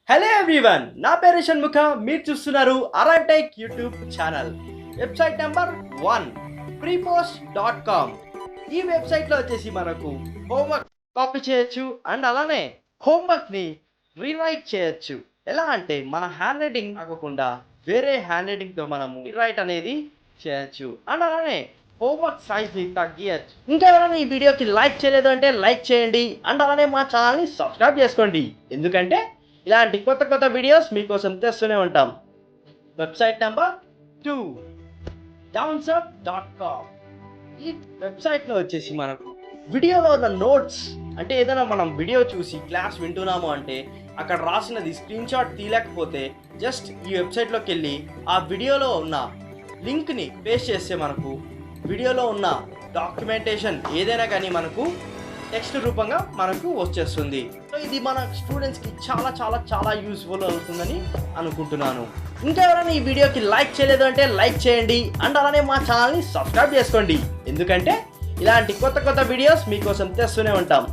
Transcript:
Hello everyone, నా పేరు షణ్ముఖ. మీరు చూస్తున్నారు Aratech YouTube channel. Website number 1 prepost.com. ఈ వెబ్సైట్లో వచ్చేసి మనకు హోంవర్క్ కాపీ చేయొచ్చు అండ్ అలానే హోంవర్క్ని రీరైట్ చేయొచ్చు. ఎలా అంటే మన హ్యాండ్ రైటింగ్ కాకుండా వేరే హ్యాండ్ రైటింగ్తో మనము రీరైట్ అనేది చేయొచ్చు అండ్ అలానే హోంవర్క్ సైజ్ని తగ్గియచ్చు. ఇంకా ఎవరైనా ఈ వీడియోకి లైక్ చేయలేదు అంటే లైక్ చేయండి అండ్ అలానే మా ఛానల్ని సబ్స్క్రైబ్ చేసుకోండి. ఎందుకంటే ఇలాంటి కొత్త కొత్త వీడియోస్ మీకోసం తెస్తూనే ఉంటాం. Website number 2 downsub.com. ఈ వెబ్సైట్లో వచ్చేసి మనకు వీడియోలో ఉన్న నోట్స్ అంటే ఏదైనా మనం వీడియో చూసి క్లాస్ వింటున్నాము అంటే అక్కడ రాసినది స్క్రీన్ షాట్ తీయలేకపోతే జస్ట్ ఈ వెబ్సైట్లోకి వెళ్ళి ఆ వీడియోలో ఉన్న లింక్ని పేస్ట్ చేస్తే మనకు వీడియోలో ఉన్న డాక్యుమెంటేషన్ ఏదైనా కానీ మనకు టెక్స్ట్ రూపంగా మనకు వచ్చేస్తుంది. సో ఇది మన స్టూడెంట్స్కి చాలా చాలా చాలా యూస్ఫుల్ అవుతుందని అనుకుంటున్నాను. ఇంకా ఎవరైనా ఈ వీడియోకి లైక్ చేయలేదు అంటే లైక్ చేయండి అండ్ అలానే మా ఛానల్ని సబ్స్క్రైబ్ చేసుకోండి. ఎందుకంటే ఇలాంటి కొత్త కొత్త వీడియోస్ మీకోసం తెస్తూనే ఉంటాం.